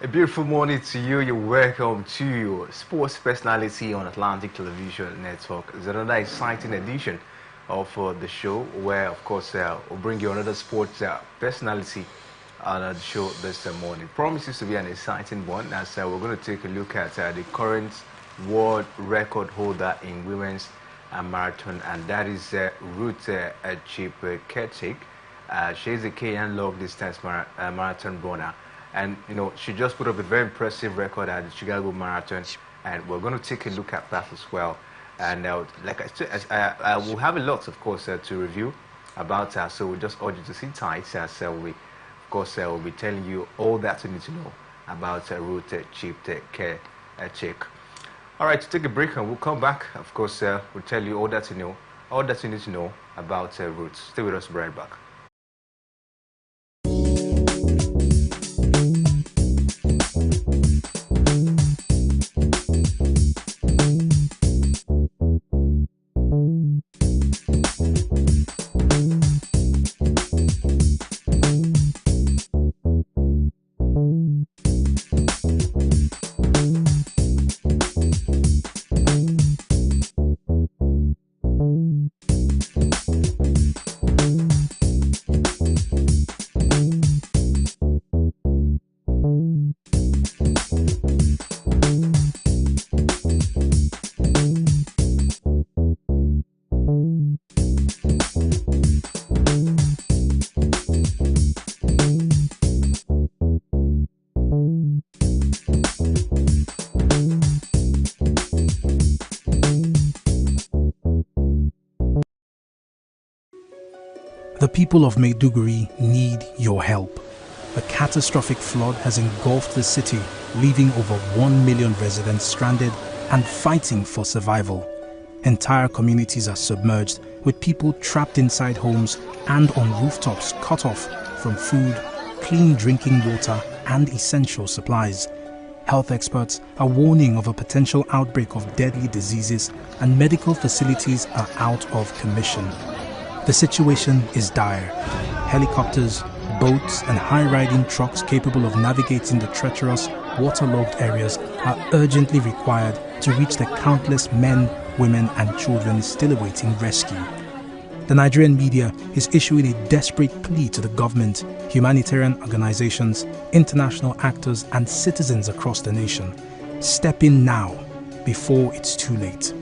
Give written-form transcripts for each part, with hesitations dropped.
A beautiful morning to you. You're welcome to Sports Personality on Atlantic Television Network. It's another exciting edition of the show where, of course, we'll bring you another sports personality on the show this morning. Promises to be an exciting one as we're going to take a look at the current world record holder in women's marathon, and that is Ruth Cheptegei. She's a Kenyan long distance marathon runner. And, you know, she just put up a very impressive record at the Chicago Marathon. And we're going to take a look at that as well. And like I said, we'll have a lot, of course, to review about her. So we just urge you to sit tight as we, of course, will be telling you all that you need to know about Ruth Cheptegei. All right, to take a break and we'll come back. Of course, we'll tell you all that you know, all that you need to know about Ruth. Stay with us, right back. The people of Maiduguri need your help. A catastrophic flood has engulfed the city, leaving over 1 million residents stranded and fighting for survival. Entire communities are submerged, with people trapped inside homes and on rooftops cut off from food, clean drinking water and essential supplies. Health experts are warning of a potential outbreak of deadly diseases, and medical facilities are out of commission. The situation is dire. Helicopters, boats and high-riding trucks capable of navigating the treacherous, waterlogged areas are urgently required to reach the countless men, women and children still awaiting rescue. The Nigerian media is issuing a desperate plea to the government, humanitarian organizations, international actors and citizens across the nation. Step in now, before it's too late.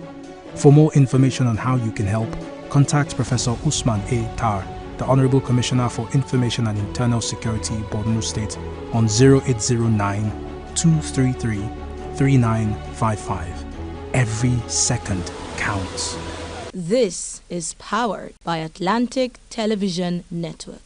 For more information on how you can help, contact Professor Usman A. Tar, the Honorable Commissioner for Information and Internal Security, Borno State, on 0809-233-3955. Every second counts. This is powered by Atlantic Television Network.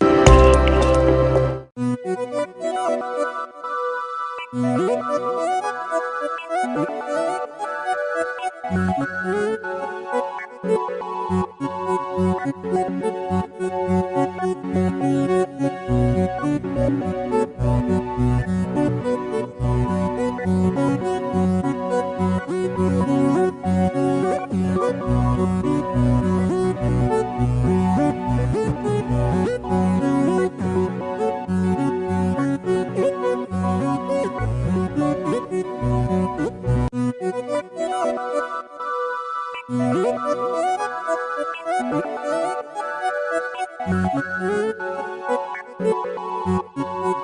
You're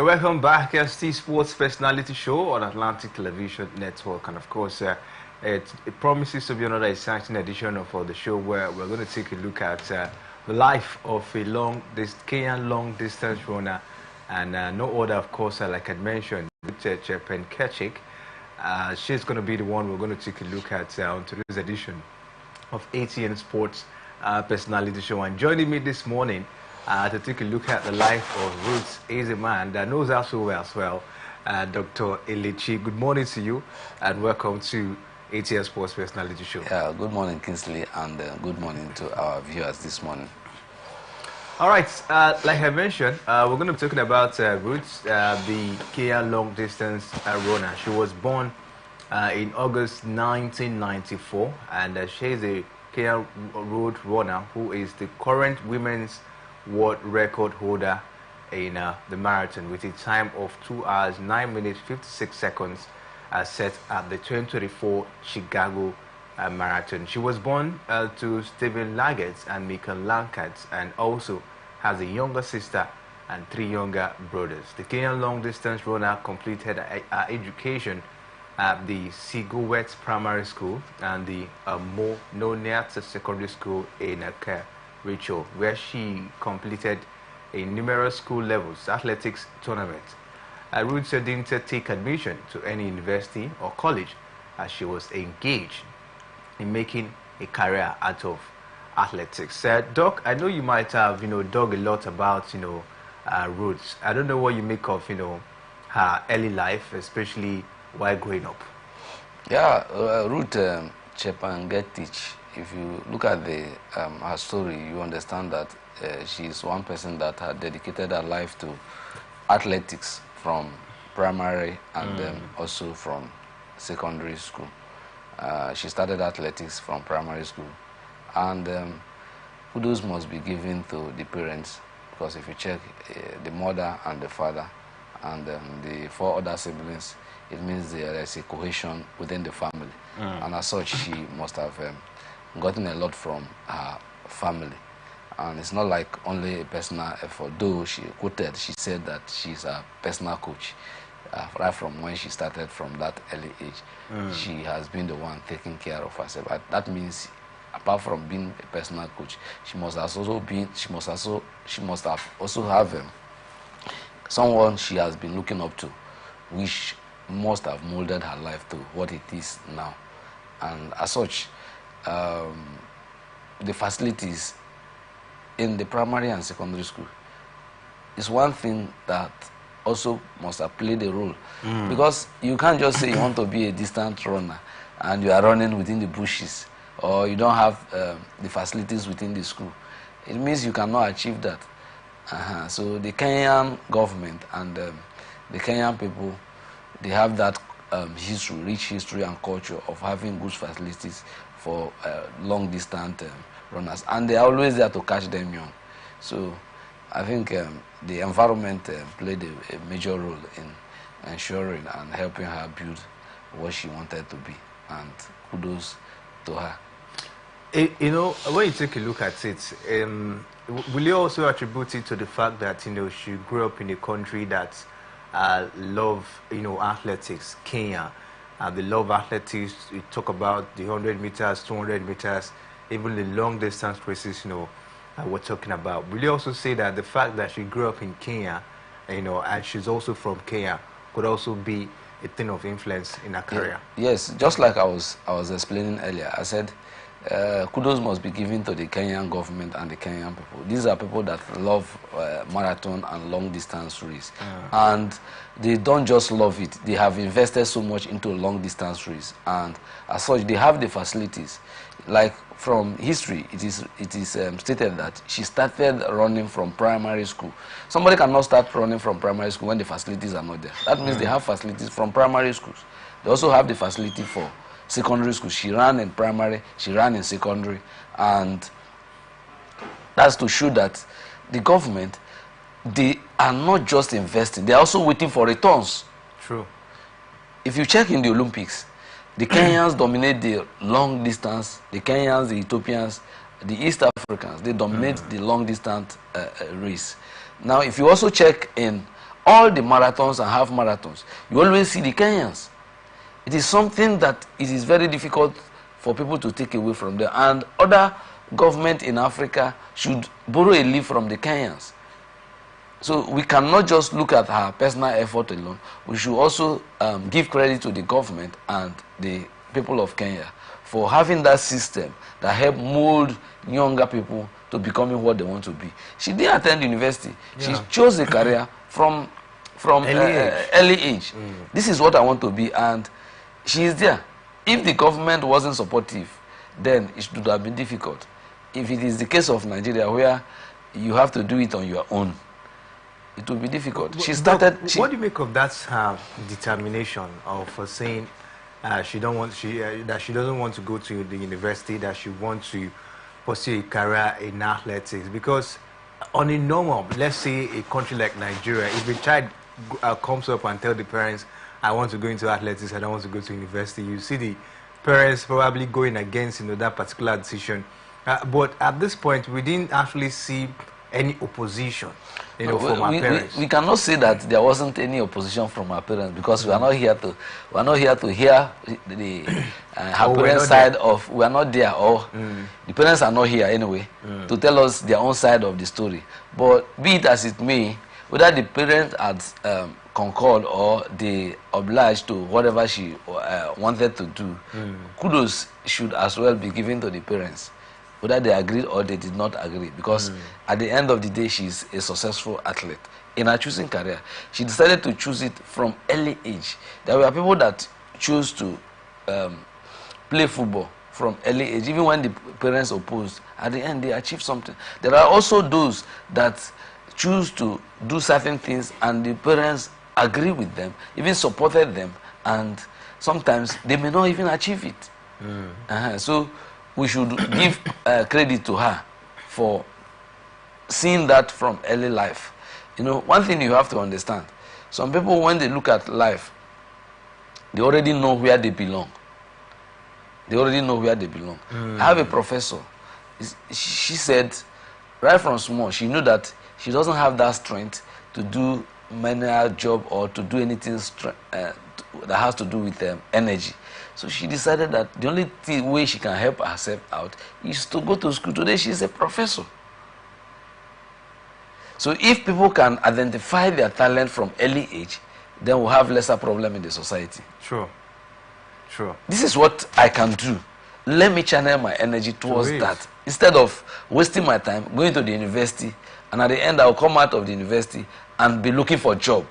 welcome back, ST Sports Personality Show on Atlantic Television Network, and of course, it promises to be another exciting edition of the show where we're going to take a look at the life of a Kenyan long distance runner, and no other, of course, like I mentioned, Chepen Kechik. She's going to be the one we're going to take a look at on today's edition of ATN Sports Personality Show. And joining me this morning to take a look at the life of Roots is a man that knows her so well as well, Dr. Elechi. Good morning to you and welcome to ATN Sports Personality Show. Yeah, good morning, Kingsley, and good morning to our viewers this morning. All right, like I mentioned, we're going to be talking about Roots, the Kenya long distance runner. She was born in August 1994, and she is a Kenya road runner who is the current women's world record holder in the marathon with a time of 2 hours 9 minutes 56 seconds set at the 2024 Chicago marathon. She was born to Stephen Laggett and Michael Lankert, and also has a younger sister and 3 younger brothers. The Kenyan long distance runner completed her education at the Sigowet Primary School and the Mo Noniat Secondary School in Rachel, where she completed a numerous school levels athletics tournaments. Ruth didn't take admission to any university or college as she was engaged in making a career out of athletics. Doc, I know you might have dug a lot about Ruth. I don't know what you make of her early life, especially while growing up. Yeah, Ruth Chepangetich. If you look at her story, you understand that she is one person that had dedicated her life to athletics from primary and also from secondary school. She started athletics from primary school, and kudos must be given to the parents, because if you check the mother and the father and the 4 other siblings, it means there is a cohesion within the family, and as such she must have gotten a lot from her family. And it's not like only a personal effort, though she said that she's a personal coach right from when she started from that early age. She has been the one taking care of herself. That means apart from being a personal coach, she must have someone she has been looking up to, which must have molded her life to what it is now. And as such, the facilities in the primary and secondary school is one thing that also must have played a role, because you can't just say you want to be a distant runner and you are running within the bushes, or you don't have the facilities within the school. It means you cannot achieve that. So the Kenyan government and the Kenyan people, they have that rich history and culture of having good facilities for long distance runners, and they are always there to catch them young. So I think the environment played a major role in ensuring and helping her build what she wanted to be, and kudos to her. When you take a look at it, will you also attribute it to the fact that she grew up in a country that love athletics, Kenya? They love athletics. You talk about the 100 meters, 200 meters, even the long distance races, we're talking about. Will you also say that the fact that she grew up in Kenya, and she's also from Kenya, could also be a thing of influence in her career? Yes, just like I was explaining earlier, I said kudos must be given to the Kenyan government and the Kenyan people. These are people that love marathon and long distance race, and they don't just love it, they have invested so much into a long distance race, and as such they have the facilities. Like from history, it is stated that she started running from primary school. Somebody cannot start running from primary school when the facilities are not there. That means they have facilities from primary schools. They also have the facility for secondary school. She ran in primary, she ran in secondary, and that's to show that the government they are not just investing, they are also waiting for returns. True. If you check in the Olympics, the Kenyans dominate the long distance, the Kenyans, the Ethiopians, the East Africans, they dominate the long distance race. Now, if you also check in all the marathons and half marathons, you always see the Kenyans. It is something that it is very difficult for people to take away from them. And other government in Africa should borrow a leaf from the Kenyans. So we cannot just look at her personal effort alone. We should also give credit to the government and the people of Kenya for having that system that help mold younger people to becoming what they want to be. She didn't attend university. Yeah. She chose a career from early age. This is what I want to be, and she is there. If the government wasn't supportive, then it would have been difficult. If it is the case of Nigeria, where you have to do it on your own, it will be difficult. She started. What do you make of that determination of saying that she doesn't want to go to the university, that she wants to pursue a career in athletics? Because on a normal, let's say a country like Nigeria, if a child comes up and tells the parents, I want to go into athletics, I don't want to go to university, you see the parents probably going against that particular decision. But at this point, we didn't actually see any opposition from our parents. We cannot say that there wasn't any opposition from our parents, because we are not here to hear the her parents' side of. We are not there, or the parents are not here anyway to tell us their own side of the story. But be it as it may, whether the parents had concurred or they obliged to whatever she wanted to do, kudos should as well be given to the parents, whether they agreed or they did not agree, because at the end of the day, she's a successful athlete. In her choosing career, she decided to choose it from early age. There were people that chose to play football from early age, even when the parents opposed. At the end, they achieved something. There are also those that choose to do certain things and the parents agree with them, even supported them, and sometimes they may not even achieve it. So we should give credit to her for seeing that from early life. One thing you have to understand, some people, when they look at life, they already know where they belong. They already know where they belong. I have a professor. She said right from small, she knew that she doesn't have that strength to do manual job or to do anything that has to do with energy. So she decided that the only way she can help herself out is to go to school. Today she's a professor. So if people can identify their talent from early age, then we'll have lesser problem in the society. Sure. This is what I can do. Let me channel my energy towards that. Instead of wasting my time going to the university, and at the end I'll come out of the university and be looking for a job.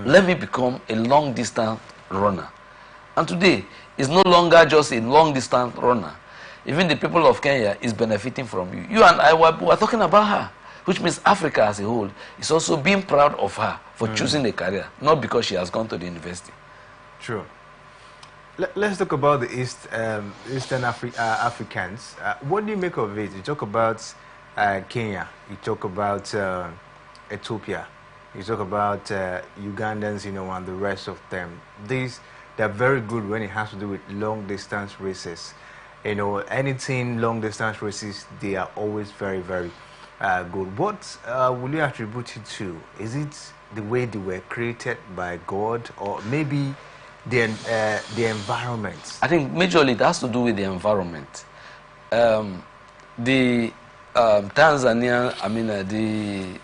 Let me become a long distance runner. And today, it's no longer just a long distance runner. Even the people of Kenya is benefiting from you. You and I were talking about her, which means Africa as a whole is also being proud of her for choosing a career, not because she has gone to the university. True. Let's talk about the Eastern Africans. What do you make of it? You talk about Kenya, you talk about Ethiopia, you talk about Ugandans, and the rest of them. They're very good when it has to do with long distance races. Anything long distance races, they are always very, very good. What will you attribute it to? Is it the way they were created by God, or maybe the environment? I think majorly it has to do with the environment. The Tanzania, the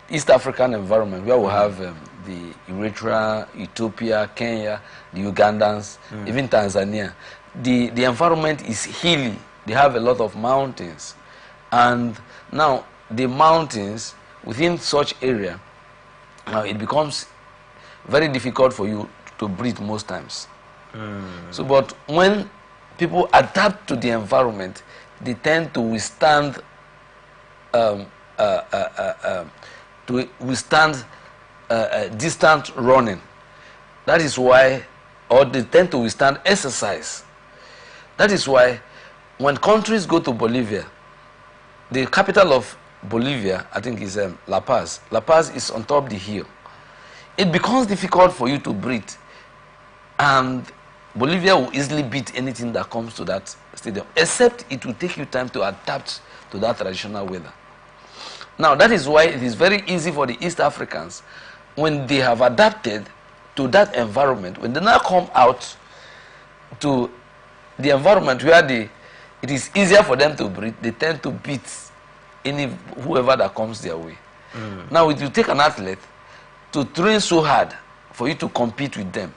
East African environment, where we have the Eritrea, Ethiopia, Kenya, the Ugandans, even Tanzania, the environment is hilly. They have a lot of mountains. And now the mountains within such area, now it becomes very difficult for you to breathe most times. So, but when people adapt to the environment, they tend to withstand distant running. That is why, or they tend to withstand exercise. That is why when countries go to Bolivia, the capital of Bolivia, I think it's La Paz. La Paz is on top of the hill. It becomes difficult for you to breathe. And Bolivia will easily beat anything that comes to that stadium, except it will take you time to adapt to that traditional weather. Now, that is why it is very easy for the East Africans, when they have adapted to that environment, when they now come out to the environment where it is easier for them to breathe, they tend to beat whoever that comes their way. Now, if you take an athlete to train so hard for you to compete with them,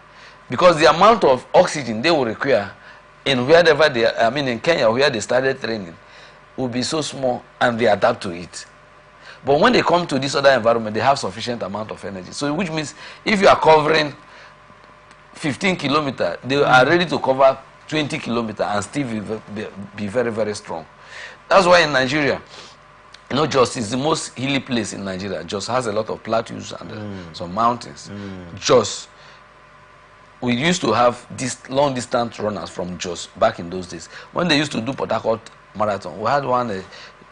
because the amount of oxygen they will require in wherever they are, I mean in Kenya where they started training, will be so small, and they adapt to it. But when they come to this other environment, they have sufficient amount of energy. So which means if you are covering 15 kilometers, they are ready to cover 20 kilometers and still be very, very strong. That's why in Nigeria, you know, Jos is the most hilly place in Nigeria. Jos has a lot of plateaus and some mountains. Jos, we used to have these long distance runners from Jos back in those days. When they used to do Port Harcourt Marathon, we had one,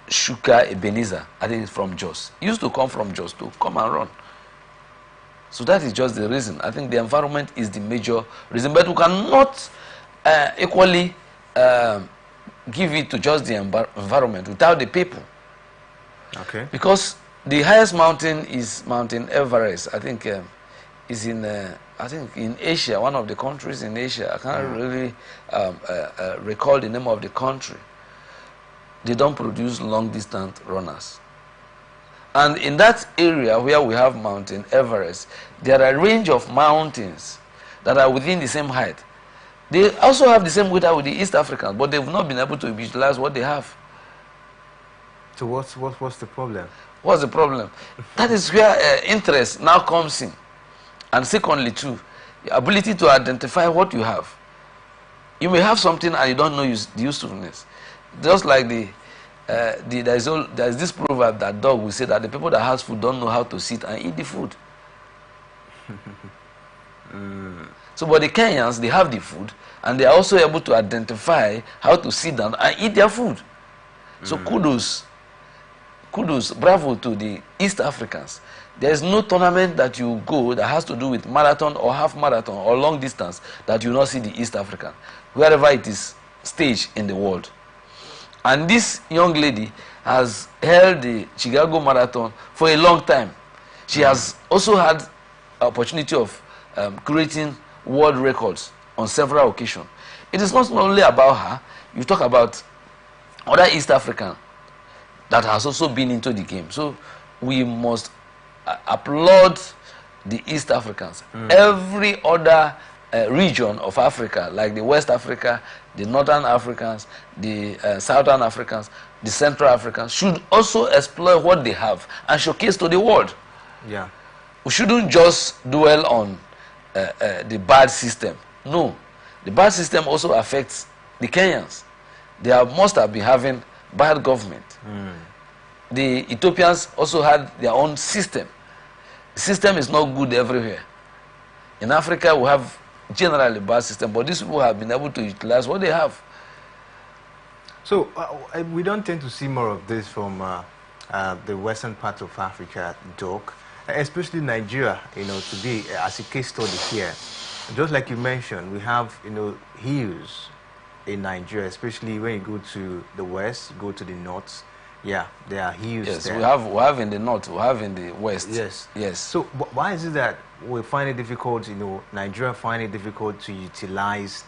Shuka Ebenezer, I think it's from Jos. He used to come from Jos to come and run. So that is just the reason. I think the environment is the major reason. But we cannot equally give it to just the environment without the people. Okay. Because the highest mountain is Mountain Everest. I think is in Asia, one of the countries in Asia. I can't really recall the name of the country. They don't produce long distance runners. And in that area where we have Mountain Everest, there are a range of mountains that are within the same height. They also have the same weather with the East Africans, but they've not been able to utilize what they have. So what's the problem? What's the problem? That is where interest now comes in. And secondly too, the ability to identify what you have. You may have something and you don't know the usefulness. Just like there's this proverb that dog will say that the people that has food don't know how to sit and eat the food. So, but the Kenyans, they have the food, and they are also able to identify how to sit down and eat their food. So kudos, bravo to the East Africans. There is no tournament that you go that has to do with marathon or half marathon or long distance that you not see the East African, wherever it is staged in the world. And this young lady has held the Chicago Marathon for a long time. She has also had opportunity of creating world records on several occasions. It is not only about her. You talk about other East African that has also been into the game. So we must applaud the East Africans. Every other region of Africa, like the West Africa, the Northern Africans, the Southern Africans, the Central Africans, should also exploit what they have and showcase to the world. Yeah. We shouldn't just dwell on the bad system. No. The bad system also affects the Kenyans. They must have been having bad government. The Ethiopians also had their own system. The system is not good everywhere. In Africa, we have generally bad system, but these people have been able to utilize what they have. So we don't tend to see more of this from the western part of Africa, Doc, especially Nigeria. You know, to be as a case study here, just like you mentioned, we have hills in Nigeria, especially when you go to the west, you go to the north. Yeah, there are hills. Yes, there. we have in the north, we have in the west. Yes, yes. So why is it that we find it difficult? Nigeria find it difficult to utilize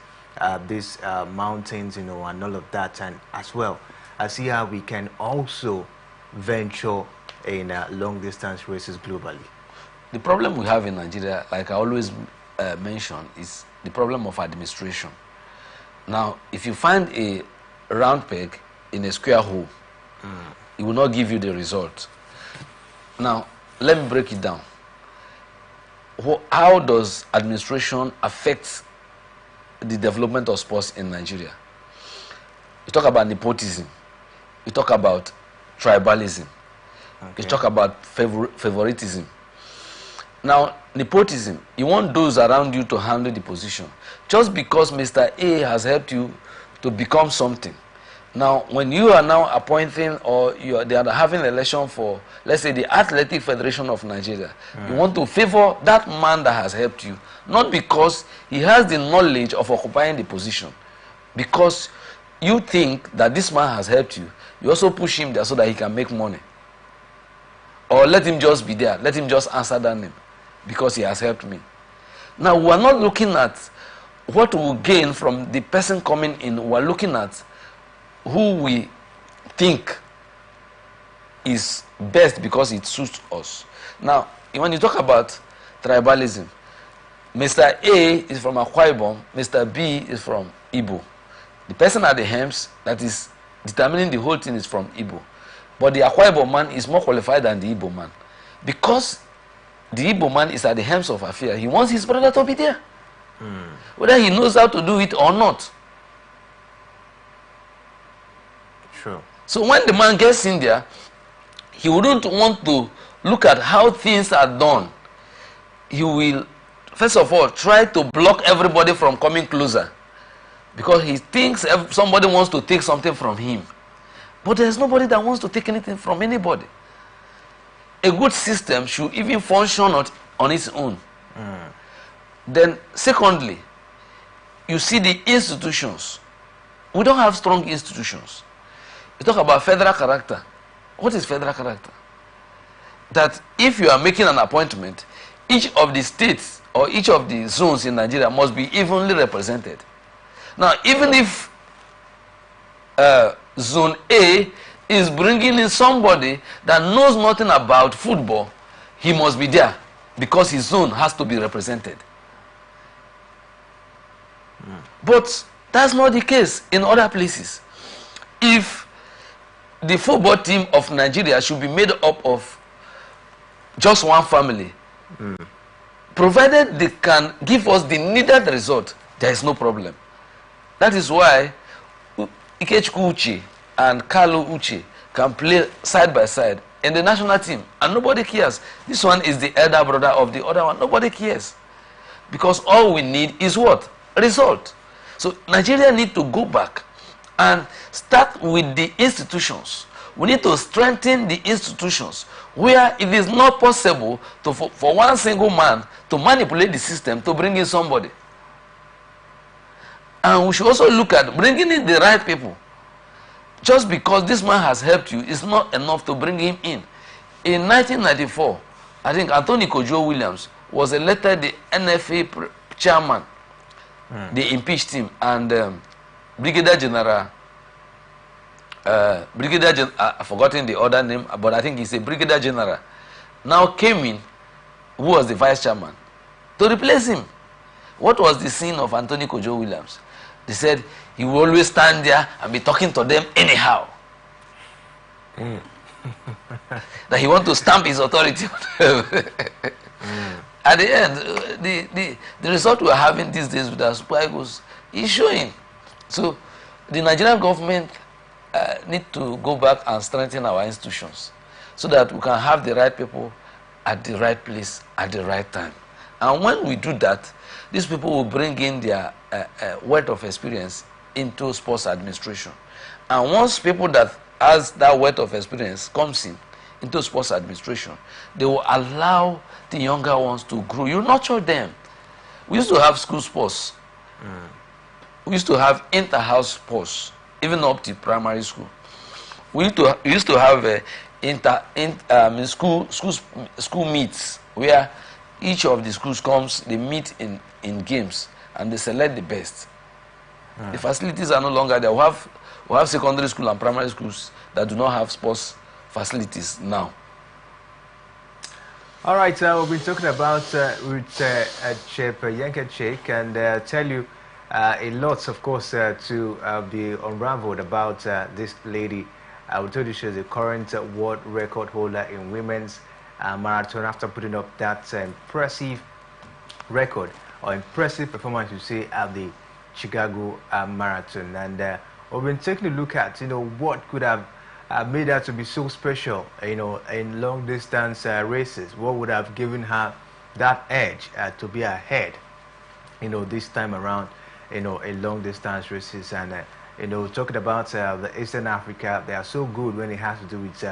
these mountains, and all of that, and as well as see how we can also venture in long distance races globally. The problem we have in Nigeria, like I always mention, is the problem of administration. Now, if you find a round peg in a square hole, it will not give you the result. Now, let me break it down. How does administration affect the development of sports in Nigeria? You talk about nepotism. You talk about tribalism. Okay. You talk about favoritism. Now, nepotism, you want those around you to handle the position. Just because Mr. A has helped you to become something, Now, when you are now appointing or they are having an election for, let's say, the Athletic Federation of Nigeria, you want to favor that man that has helped you, not because he has the knowledge of occupying the position, because you think that this man has helped you. You also push him there so that he can make money. Or let him just be there. Let him just answer that name because he has helped me. Now, we are not looking at what we gain from the person coming in. We are looking at who we think is best because it suits us. Now, when you talk about tribalism, Mr. A is from Akwa Ibom, Mr. B is from Igbo. The person at the helms that is determining the whole thing is from Igbo. But the Akwa Ibom man is more qualified than the Igbo man. Because the Igbo man is at the helms of affairs, he wants his brother to be there. Whether he knows how to do it or not. Sure. So when the man gets in there, he wouldn't want to look at how things are done. He will, first of all, try to block everybody from coming closer. Because he thinks somebody wants to take something from him. But there's nobody that wants to take anything from anybody. A good system should even function on its own. Then, secondly, you see the institutions. We don't have strong institutions. You talk about federal character. What is federal character? That if you are making an appointment, each of the states or each of the zones in Nigeria must be evenly represented. Now, even if Zone A is bringing in somebody that knows nothing about football, he must be there because his zone has to be represented. But that's not the case in other places. If the football team of Nigeria should be made up of just one family, provided they can give us the needed result, there is no problem. That is why Ikechukwu Uche and Carlo Uche can play side by side in the national team and nobody cares. This one is the elder brother of the other one. Nobody cares. Because all we need is what? Result. So Nigeria need to go back and start with the institutions. We need to strengthen the institutions where it is not possible for one single man to manipulate the system to bring in somebody. And we should also look at bringing in the right people. Just because this man has helped you is not enough to bring him in. In 1994, I think Anthony Kojo Williams was elected the NFA chairman. They impeached him, and Brigadier General, I've forgotten the other name, but I think he's a Brigadier General, now came in, who was the vice chairman, to replace him. What was the sin of Anthony Kojo Williams? They said he will always stand there and be talking to them anyhow. That he want to stamp his authority on them. At the end, the result we are having these days with our Super Eagles is showing. So the Nigerian government need to go back and strengthen our institutions so that we can have the right people at the right place at the right time. And when we do that, these people will bring in their wealth of experience into sports administration. And once people that has that wealth of experience comes in into sports administration, they will allow the younger ones to grow. You nurture them. We used to have school sports. We used to have inter-house sports, even up to primary school. We used to have school meets where each of the schools comes, they meet in games and they select the best. The facilities are no longer there. We have secondary school and primary schools that do not have sports facilities now. All right, we've been talking about with Chip Yankachik and tell you a lot, of course, to be unraveled about this lady. I will tell you she's the current world record holder in women's marathon after putting up that impressive record or impressive performance, you say, at the Chicago Marathon. And we've been taking a look at, what could have made her to be so special, in long distance races. What would have given her that edge to be ahead, this time around, in long distance races. And talking about the Eastern Africa, they are so good when it has to do with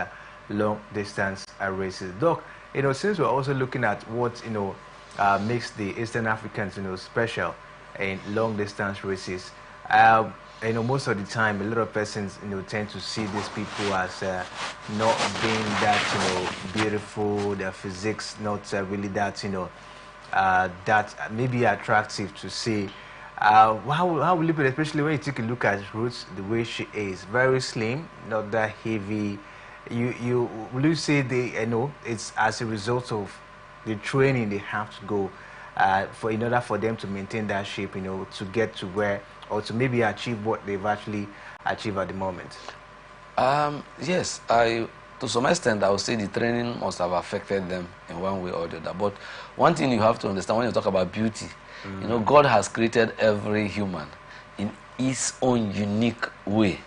long distance races. Doc, since we're also looking at what makes the Eastern Africans special in long distance races, most of the time a lot of persons tend to see these people as not being that beautiful, their physiques not really that that maybe attractive to see. How will you put it, especially when you take a look at Roots, the way she is, very slim, not that heavy. Will you say it's as a result of the training they have to go in order for them to maintain that shape, to get to where or to maybe achieve what they've actually achieved at the moment? Yes, to some extent, I would say the training must have affected them in one way or the other. But one thing you have to understand when you talk about beauty, God has created every human in his own unique way.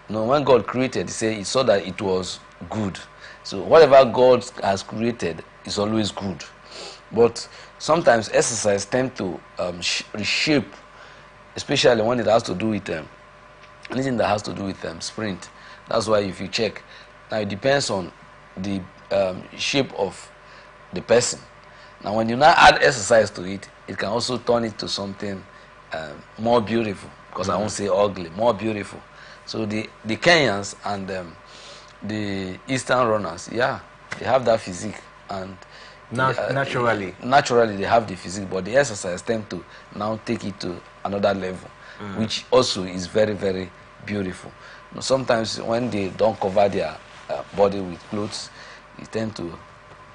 When God created, he saw that it was good. So whatever God has created is always good. But sometimes exercise tend to reshape, especially when it has to do with anything that has to do with sprint. That's why if you check, now it depends on the shape of the person. Now when you now add exercise to it, it can also turn it to something more beautiful, because I won't say ugly, more beautiful. So the Kenyans and the Eastern runners, yeah, they have that physique, and naturally they have the physique, but the exercise tend to now take it to another level, which also is very, very beautiful. Sometimes when they don't cover their body with clothes, you tend to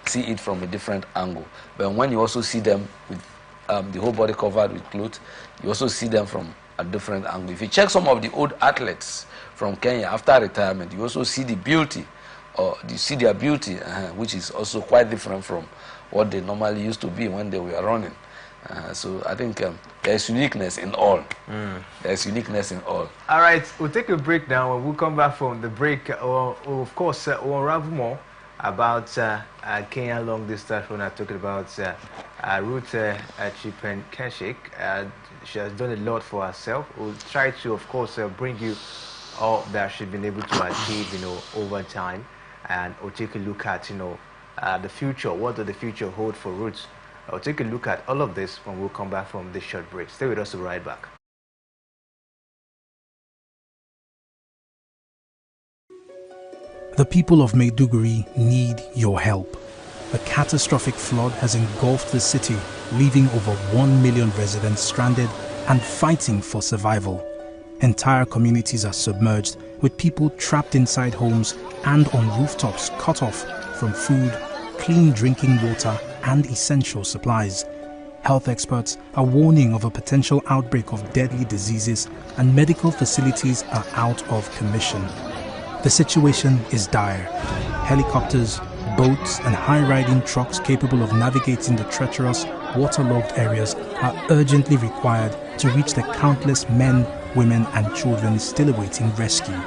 see it from a different angle. But when you also see them with the whole body covered with clothes, you also see them from a different angle. If you check some of the old athletes from Kenya after retirement, you also see the beauty, or you see their beauty, which is also quite different from what they normally used to be when they were running. So I think there is uniqueness in all. There is uniqueness in all. All right, we'll take a break now. When we come back from the break, of course, we'll unravel more about Kenya long distance runner, talking about Ruth Chepngetich. She has done a lot for herself. We'll try to, of course, bring you all that she's been able to achieve, over time, and we'll take a look at, the future. What does the future hold for Ruth? I'll take a look at all of this when we'll come back from this short break. Stay with us, we'll be right back. The people of Maiduguri need your help. A catastrophic flood has engulfed the city, leaving over 1 million residents stranded and fighting for survival. Entire communities are submerged, with people trapped inside homes and on rooftops cut off from food, clean drinking water, and essential supplies. Health experts are warning of a potential outbreak of deadly diseases, and medical facilities are out of commission. The situation is dire. Helicopters, boats, and high-riding trucks capable of navigating the treacherous, waterlogged areas are urgently required to reach the countless men, women, and children still awaiting rescue.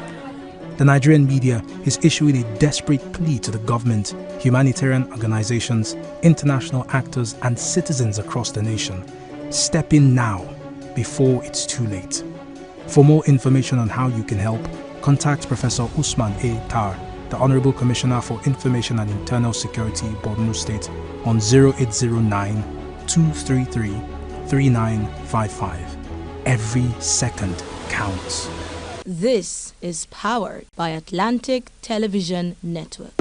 The Nigerian media is issuing a desperate plea to the government, humanitarian organizations, international actors, and citizens across the nation. Step in now, before it's too late. For more information on how you can help, contact Professor Usman A. Tar, the Honorable Commissioner for Information and Internal Security, Borno State, on 0809-233-3955. Every second counts. This is powered by Atlantic Television Network.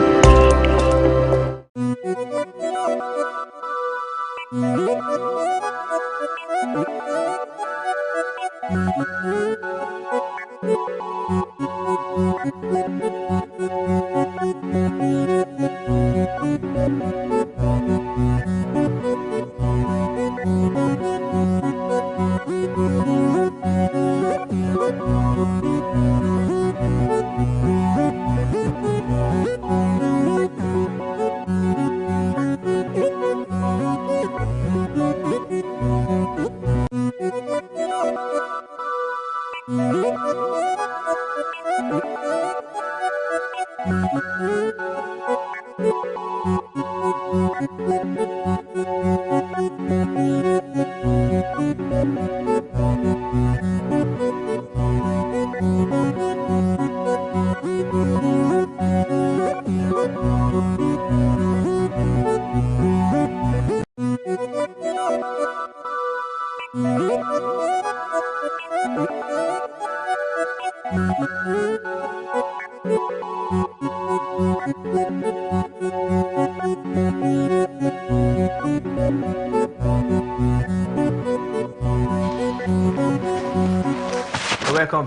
Welcome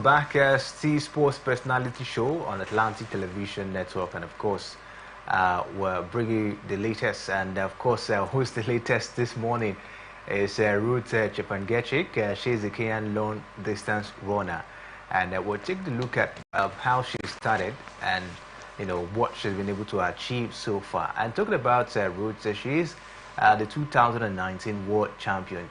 back, Steve Sports Personality Show on Atlantic Television Network, and of course, we're bringing you the latest. And of course, who's the latest this morning is Ruth Chepangechik. She's a Kenyan long distance runner, and we'll take a look at how she started and what she's been able to achieve so far. And talking about Ruth, she is the 2019 World Champion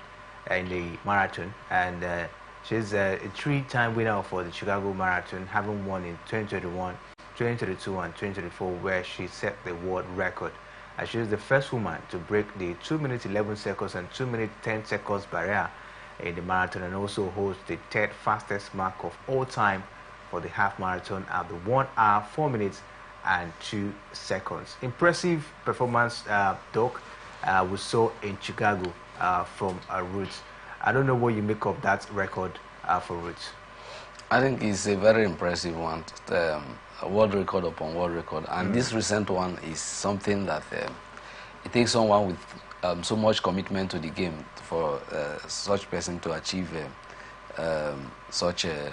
in the marathon, and she's a three-time winner for the Chicago Marathon, having won in 2021, 2022, and 2024, where she set the world record. And she is the first woman to break the 2 minutes 11 seconds and 2 minutes 10 seconds barrier in the marathon, and also holds the third fastest mark of all time for the half marathon at the 1 hour 4 minutes and 2 seconds. Impressive performance, Doc, we saw in Chicago from Ruth. I don't know what you make of that record for Ruth. I think it's a very impressive one, world record upon world record. And this recent one is something that it takes someone with so much commitment to the game for such person to achieve such a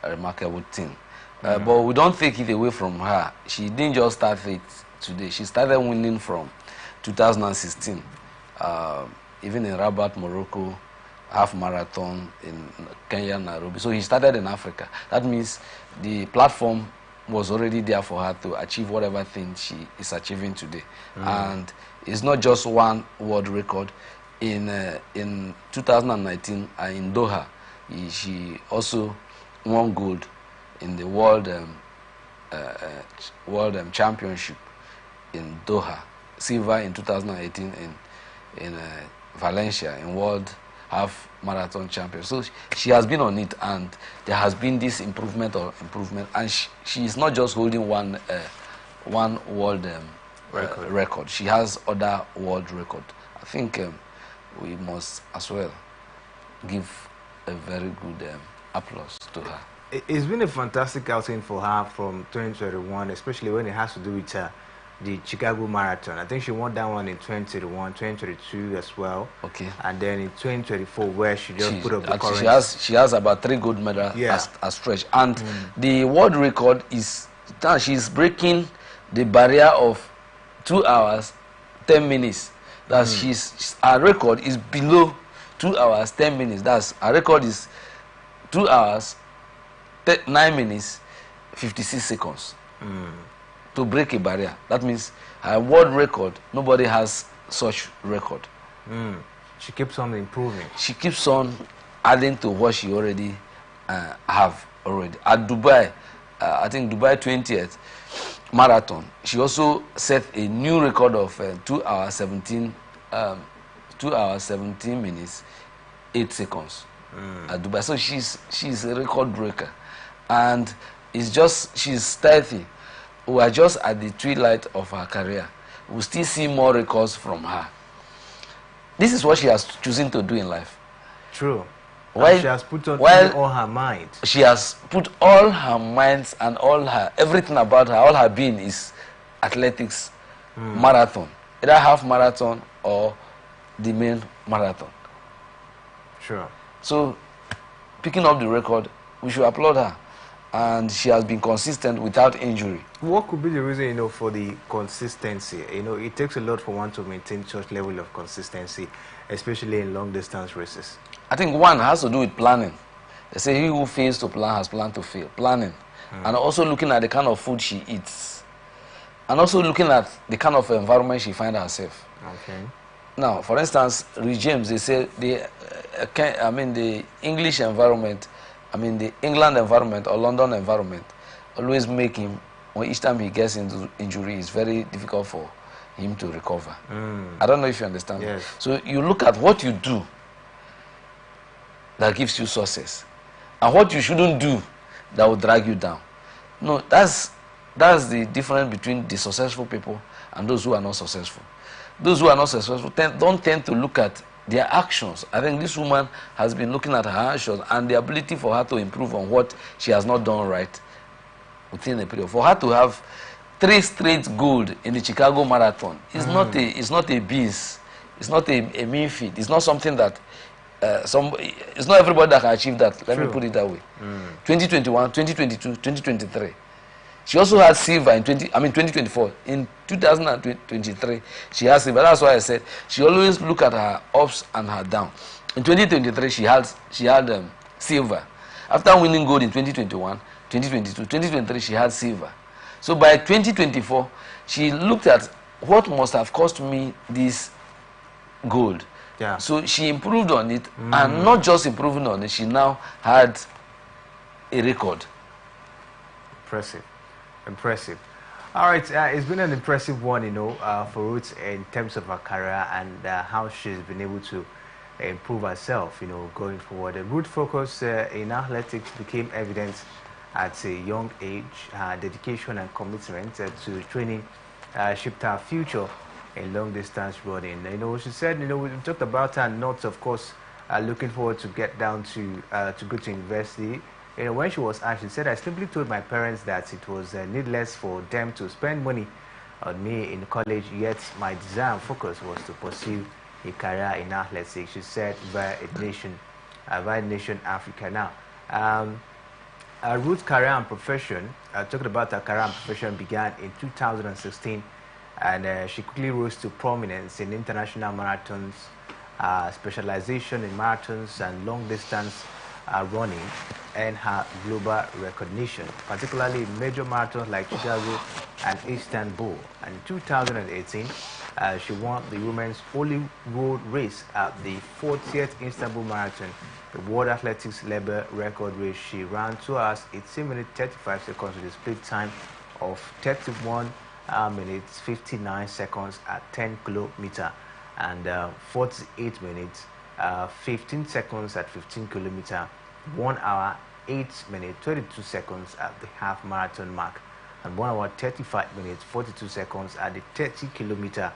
remarkable thing. But we don't take it away from her. She didn't just start it today. She started winning from 2016. Even in Rabat, Morocco, half marathon in Kenya, Nairobi. So he started in Africa. That means the platform was already there for her to achieve whatever thing she is achieving today. And it's not just one world record. In 2019 in Doha, she also won gold in the world championship in Doha, silver in 2018 in Valencia in World Half Marathon Champion. So she has been on it, and there has been this improvement, and she is not just holding one world record. She has other world record. I think we must as well give a very good applause to her. It's been a fantastic outing for her from 2021, especially when it has to do with the Chicago Marathon. I think she won that one in 2021, 2022 as well. Okay. And then in 2024, where she just put up the current. She has about 3 gold medals as stretch. And the world record is, she's breaking the barrier of 2 hours, 10 minutes. That's her record is below 2 hours, 10 minutes. That's her record is 2 hours, 9 minutes, 56 seconds. To break a barrier. That means her world record, nobody has such record. She keeps on improving. She keeps on adding to what she already have already. At Dubai, I think Dubai 20th marathon, she also set a new record of 2 hours 17 minutes 8 seconds at Dubai. So she's a record breaker, and it's just she's 30. We are just at the twilight of her career. We'll still see more records from her. This is what she has chosen to do in life. True. While she has put on all her mind. She has put all her minds and everything about her, all her being is athletics, marathon. Either half marathon or the main marathon. Sure. So, picking up the record, we should applaud her. And she has been consistent without injury. What could be the reason, for the consistency? It takes a lot for one to maintain such level of consistency, especially in long distance races. I think one has to do with planning. They say he who fails to plan has planned to fail. Planning. And also looking at the kind of food she eats. And also looking at the kind of environment she finds herself. Okay. Now, for instance, regimes, they say the English environment, the England environment or London environment always make him, each time he gets into injury, it's very difficult for him to recover. I don't know if you understand. Yes. So you look at what you do that gives you success, and what you shouldn't do that will drag you down. No, that's the difference between the successful people and those who are not successful. Those who are not successful don't tend to look at their actions. I think this woman has been looking at her actions and the ability for her to improve on what she has not done right within a period. For her to have 3 straight gold in the Chicago Marathon is not a beans. It's not a mean feat. It's not something that it's not everybody that can achieve that. Let me put it that way. 2021, 2022, 2023. She also had silver in 2024. In 2023, she has silver. That's why I said she always look at her ups and her down. In 2023, she had silver. After winning gold in 2021, 2022, 2023, she had silver. So by 2024, she looked at what must have cost me this gold. Yeah. So she improved on it, and not just improving on it, she now had a record. Impressive. Impressive. All right, it's been an impressive one, you know, for Ruth in terms of her career and how she's been able to improve herself, you know, going forward. The Ruth focus in athletics became evident at a young age. Her dedication and commitment to training shaped her future in long distance running. You know, she said, you know, we talked about her not, of course, looking forward to get down to go to university. You know, when she was asked, she said, I simply told my parents that it was needless for them to spend money on me in college, yet my desire and focus was to pursue a career in athletics. She said via Nation Africa. Now, Ruth's career and profession, talking about her career and profession, began in 2016, and she quickly rose to prominence in international marathons, specialization in marathons and long distance running, and her global recognition, particularly in major marathons like Chicago and Istanbul. And in 2018, she won the women's only road race at the 40th Istanbul Marathon, the World Athletics Labor record race. She ran 2 hours, 18 minutes, 35 seconds with a split time of 31 minutes, 59 seconds at 10 kilometers and 48 minutes, 15 seconds at 15 kilometers, 1 hour, 8 minutes, 22 seconds at the half marathon mark, and 1 hour, 35 minutes, 42 seconds at the 30 kilometer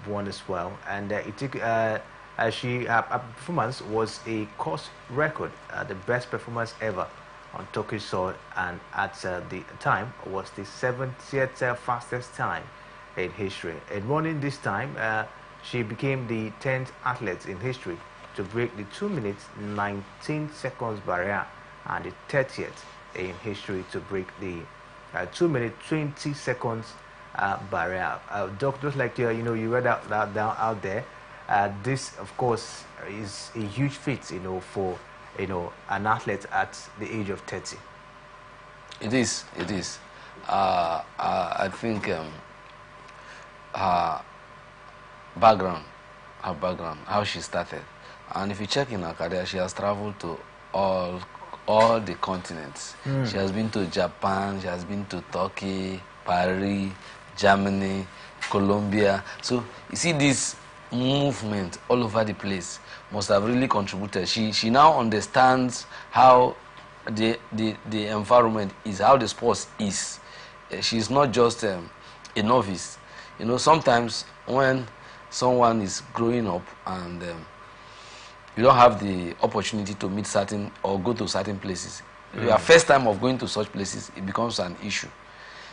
one as well. And her performance was a course record, the best performance ever on Turkish soil, and at the time was the 70th fastest time in history. And running this time, she became the 10th athlete in history to break the 2 minutes 19 seconds barrier and the 30th in history to break the 2 minutes 20 seconds barrier. Doctors, like you know, you read out out there. This, of course, is a huge feat, you know, for an athlete at the age of 30. It is. It is. I think her background, how she started, and if you check in her career, she has traveled to all the continents. She has been to Japan, she has been to Turkey, Paris, Germany, Colombia. So you see this movement all over the place must have really contributed. She now understands how the environment is, how the sport is. She's not just a novice. You know, sometimes when someone is growing up and you don't have the opportunity to meet certain or go to certain places, your first time of going to such places, it becomes an issue.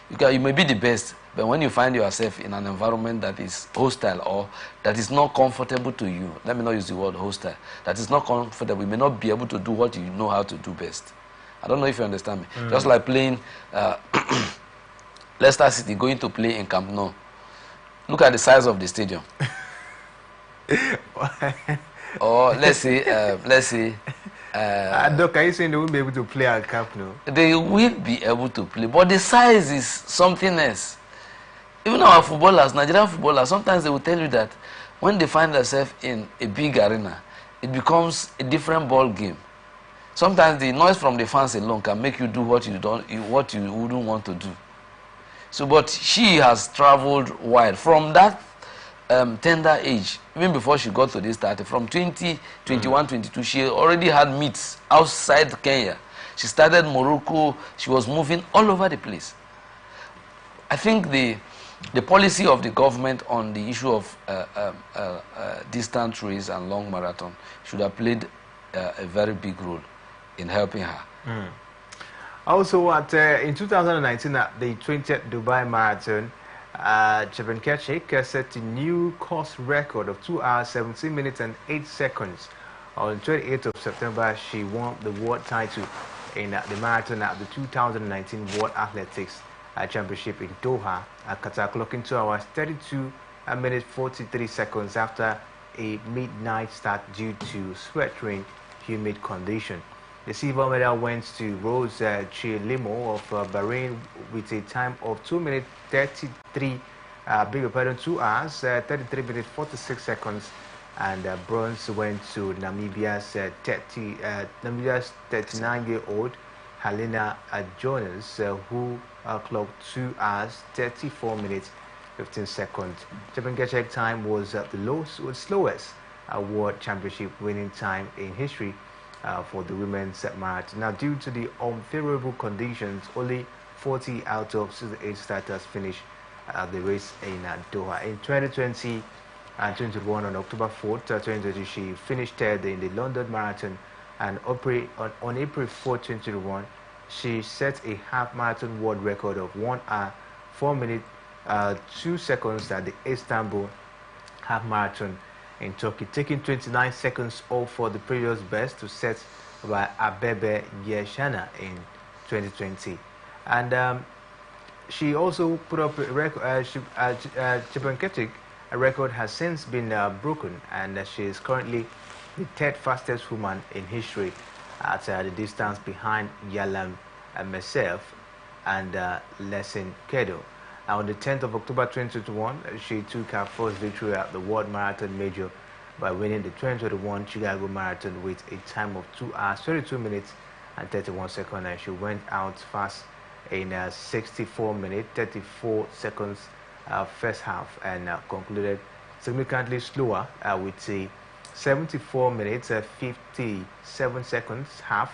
You may be the best, but when you find yourself in an environment that is hostile or that is not comfortable to you, let me not use the word hostile, that is not comfortable, you may not be able to do what you know how to do best. I don't know if you understand me. Just like playing Leicester City going to play in Camp Nou. Look at the size of the stadium. Or let's say Doc, are you saying they won't be able to play at Camp Nou? They will be able to play, but the size is something else. Even our footballers, Nigerian footballers, sometimes they will tell you that when they find themselves in a big arena, it becomes a different ball game. Sometimes the noise from the fans alone can make you do what you wouldn't want to do. So, but she has traveled wide from that tender age, even before she got to this 30, from 20, 21, 22, she already had meets outside Kenya. She started Morocco, she was moving all over the place. I think the the policy of the government on the issue of distance race and long marathon should have played a very big role in helping her. Also, in 2019, at the 20th Dubai Marathon, Chepngetich set a new course record of 2 hours, 17 minutes and 8 seconds. On 28th of September, she won the world title in the marathon at the 2019 World Athletics Championship in Doha, Qatar, clocking 2 hours, 32 minutes, 43 seconds after a midnight start due to sweltering, humid condition. The silver medal went to Rose Chilimo of Bahrain with a time of 2 minutes 33, 2 hours 33 minutes 46 seconds, and bronze went to Namibia's 39-year-old Helena Jonas, who clocked 2 hours 34 minutes 15 seconds. Chepngetich time was the slowest world championship winning time in history for the women's marathon. Now, due to the unfavorable conditions, only 40 out of 68 starters finished the race in Doha. In 2020 and 2021, on October 4th, 2020, she finished third in the London Marathon, and on April 4, 2021, she set a half marathon world record of 1 hour, 4 minutes, 2 seconds at the Istanbul half marathon in Turkey, taking 29 seconds off for the previous best to set by Abebe Yeshana in 2020. And she also put up a record. Chepngetich, a record has since been broken, and she is currently the third fastest woman in history at the distance behind Yalam Mesev and Lesin Kedo. On the 10th of October 2021, she took her first victory at the World Marathon Major by winning the 2021 Chicago Marathon with a time of 2 hours, 32 minutes and 31 seconds, and she went out fast in 64 minutes, 34 seconds first half, and concluded significantly slower with a 74 minutes, 57 seconds half,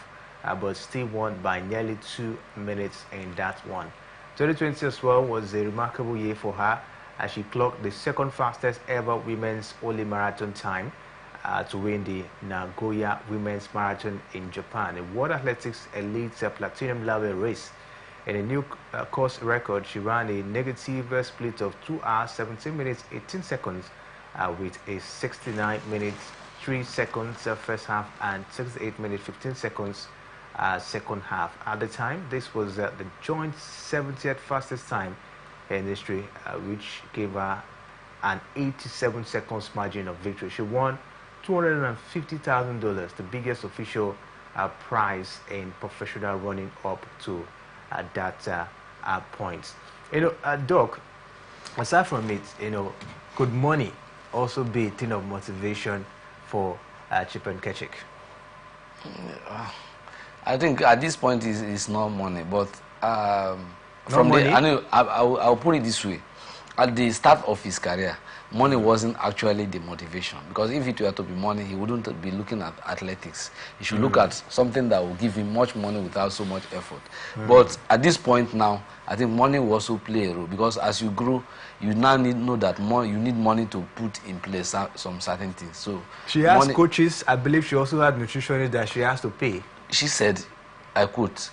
but still won by nearly 2 minutes in that one. 2020 as well was a remarkable year for her, as she clocked the second fastest ever women's only marathon time to win the Nagoya Women's Marathon in Japan, a World Athletics Elite Platinum level race. In a new course record, she ran a negative split of 2 hours, 17 minutes, 18 seconds with a 69 minutes, 3 seconds first half and 68 minutes, 15 seconds second half. At the time, this was the joint 70th fastest time in history, which gave her an 87 seconds margin of victory. She won $250,000, the biggest official prize in professional running up to that point. Doc, aside from it, could money also be a thing of motivation for Chepngetich? I think at this point it's not money, but I'll put it this way: at the start of his career, money wasn't actually the motivation, because if it were to be money, he wouldn't be looking at athletics. He should look at something that will give him much money without so much effort. But at this point now, I think money will also play a role, because as you grow, you now know that you need money to put in place some certain things. So she has coaches. I believe she also had nutritionists that she has to pay. She said, I coach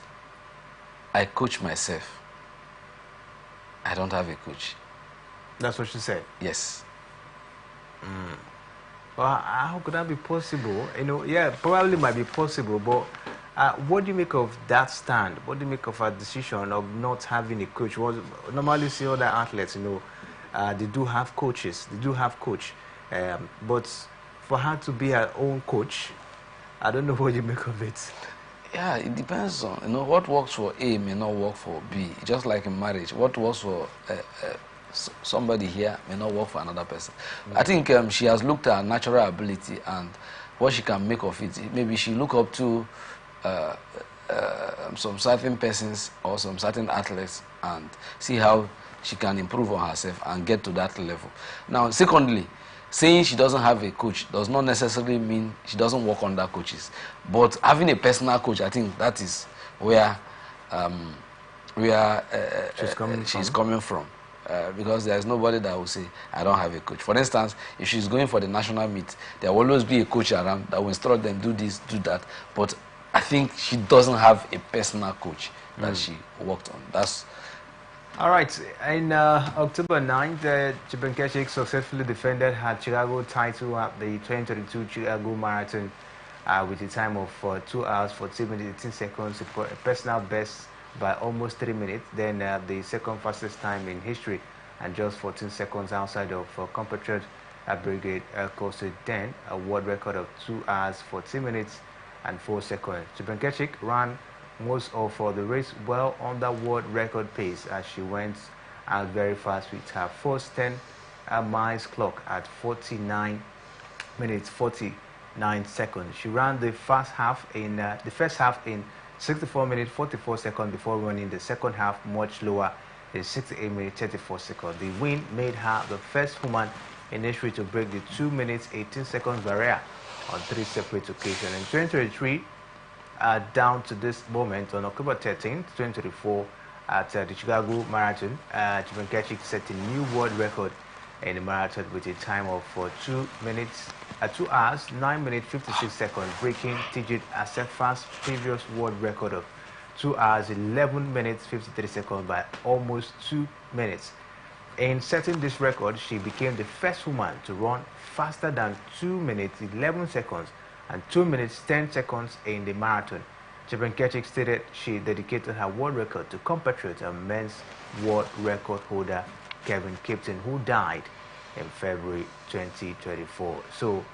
myself. I don't have a coach. That's what she said? Yes. Well, how could that be possible? Yeah, probably might be possible, but what do you make of that stand? What do you make of her decision of not having a coach? Normally see other athletes, they do have coaches. They do have coach. But for her to be her own coach, I don't know what you make of it. Yeah, it depends on, what works for A may not work for B. Just like in marriage, what works for somebody here may not work for another person. I think she has looked at her natural ability and what she can make of it. Maybe she look up to some certain persons or some certain athletes and see how she can improve on herself and get to that level. Now, secondly, saying she doesn't have a coach does not necessarily mean she doesn't work under coaches. But having a personal coach, I think that is where she's coming from. because there's nobody that will say, I don't have a coach. For instance, if she's going for the national meet, there will always be a coach around that will instruct them, do this, do that. But I think she doesn't have a personal coach that she worked on. That's all right. In October 9th, Chepngetich successfully defended her Chicago title at the 2022 Chicago Marathon with a time of 2 hours, 14 minutes, 18 seconds, a personal best by almost 3 minutes. Then the second fastest time in history, and just 14 seconds outside of compatriot Brigade Kosei Den, a world record of 2 hours, 14 minutes, and 4 seconds. Chepngetich ran most of the race well on the world record pace as she went out very fast with her first 10 miles clock at 49 minutes 49 seconds. She ran the first half in 64 minutes 44 seconds before running the second half much lower in 68 minutes 34 seconds. The win made her the first woman in history to break the 2 minutes 18 seconds barrier on 3 separate occasions. In 2023, down to this moment, on October 13th, 2024, at the Chicago Marathon, Chepngetich set a new world record in the marathon with a time of 2 hours, 9 minutes, 56 seconds, breaking Tigit Assefa's previous world record of 2 hours, 11 minutes, 53 seconds by almost 2 minutes. In setting this record, she became the first woman to run faster than 2 minutes, 11 seconds and 2 minutes 10 seconds in the marathon. Chepngetich stated she dedicated her world record to compatriot and men's world record holder Kevin Kipton, who died in February 2024. So,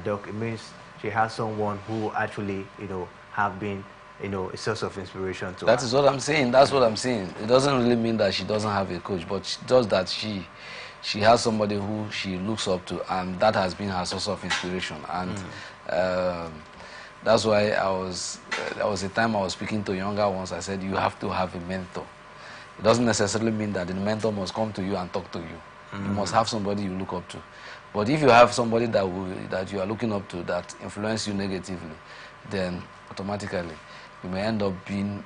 Doc, it means she has someone who actually, have been, a source of inspiration to her. That is what I'm saying. That's what I'm saying. It doesn't really mean that she doesn't have a coach, but just that she has somebody who she looks up to, and that has been her source of inspiration. And that's why there was a time I was speaking to younger ones. I said, you have to have a mentor. It doesn't necessarily mean that the mentor must come to you and talk to you. You must have somebody you look up to. But if you have somebody that you are looking up to that influence you negatively, then automatically you may end up being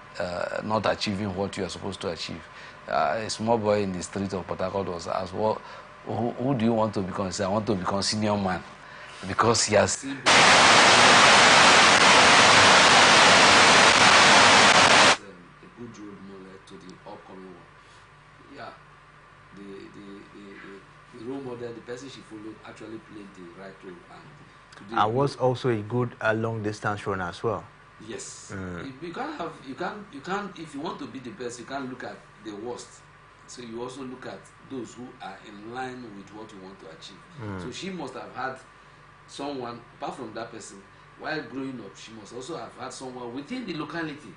not achieving what you are supposed to achieve. A small boy in the street of Port Harcourt was asked, well, who do you want to become? He said, I want to become senior man, because he has seen a good role model to the upcoming one. Yeah, the role model, the person she followed, actually played the right role. And I was also a good long distance runner as well. Yes. You can't, if you want to be the best, you can't look at the worst. So you also look at those who are in line with what you want to achieve. So she must have had someone, apart from that person, while growing up, she must also have had someone within the locality.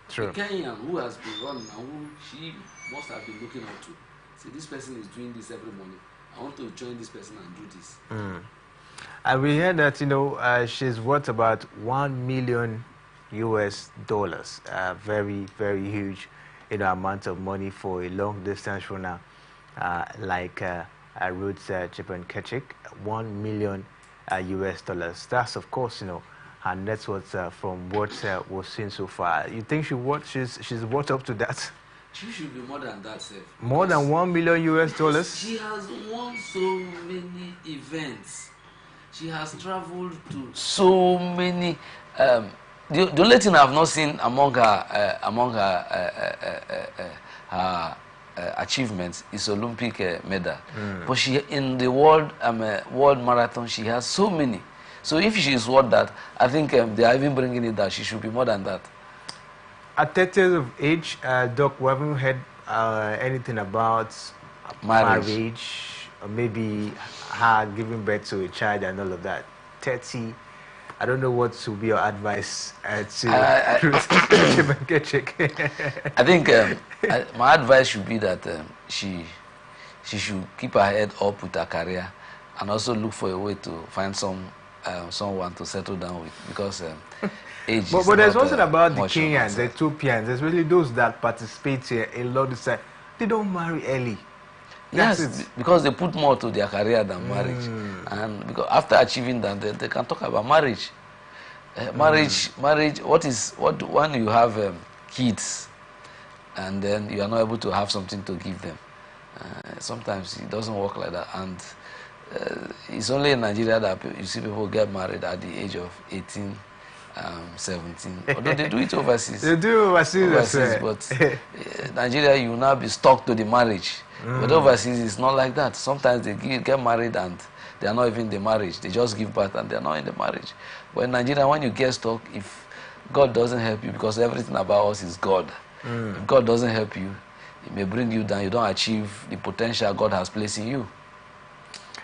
True. A Kenyan who has been running and who she must have been looking up to. See, this person is doing this every morning. I want to join this person and do this. And we heard that, she's worth about $1 million US. Very, very huge, amount of money for a long distance runner like Ruth Chepngetich, $1 million US. That's, of course, her net worth from what was seen so far. You think she's worth up to that? She should be more than that, Seth. More than $1 million US? She has won so many events. She has traveled to so many. The only thing I've not seen among her achievements is Olympic medal. But she in the world marathon, she has so many. So if she is worth that, I think they are even bringing it that she should be more than that. At 30 years of age, Doc, we haven't heard anything about marriage, or maybe her giving birth to a child and all of that. 30, I don't know what would be your advice to Chepngetich. I think my advice should be that she should keep her head up with her career, and also look for a way to find someone to settle down with, because age is but there's something about the much Kenyans, the Ethiopians, especially those that participate here a lot of time, they don't marry early. Yes, because they put more to their career than marriage, and because after achieving that, they can talk about marriage. Marriage. When you have kids, and then you are not able to have something to give them, Sometimes it doesn't work like that, and it's only in Nigeria that you see people get married at the age of 18, 17. Although they do it overseas. They do overseas, but Nigeria, you will now be stuck to the marriage. But overseas, it's not like that. Sometimes they get married and they are not even in the marriage. They just give birth and they are not in the marriage. But in Nigeria, when you get stuck, if God doesn't help you, because everything about us is God. If God doesn't help you, it may bring you down. You don't achieve the potential God has placed in you.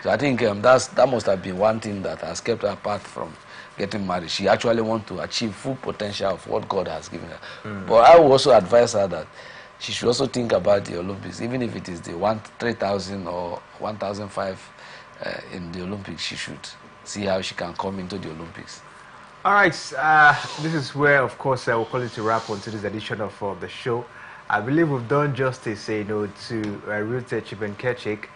So I think that must have been one thing that has kept her apart from getting married. She actually wants to achieve full potential of what God has given her. But I will also advise her that she should also think about the Olympics, even if it is the 3,000 or 1,005 in the Olympics. She should see how she can come into the Olympics. All right, this is where, of course, we'll call it a wrap on today's edition of the show. I believe we've done justice, to Ruth Chipenkechik,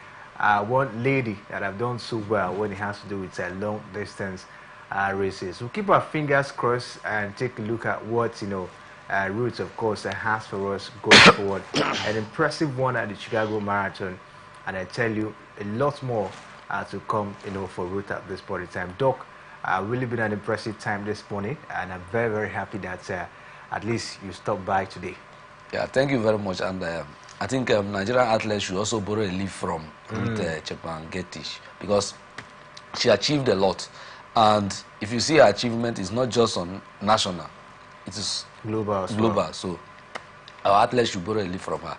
one lady that have done so well when it has to do with long distance races. We'll keep our fingers crossed and take a look at what Ruth, of course, has for us going forward. An impressive one at the Chicago Marathon, and I tell you a lot more to come, for Ruth at this point in time. Doc, really been an impressive time this morning, and I'm very, very happy that at least you stopped by today. Yeah, thank you very much. And I think Nigerian athletes should also borrow a leaf from Ruth Chepangetich, because she achieved a lot. And if you see her achievement, it's not just on national, it is global. Well. So our athletes should borrow a leaf from her.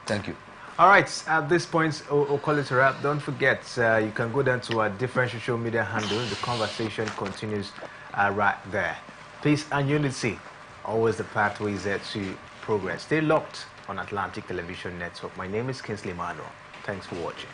Thank you. All right, at this point, we'll call it a wrap. Don't forget, you can go down to our different social media handles. The conversation continues right there. Peace and unity, always the pathways to progress. Stay locked on Atlantic Television Network. My name is Kingsley Manuel. Thanks for watching.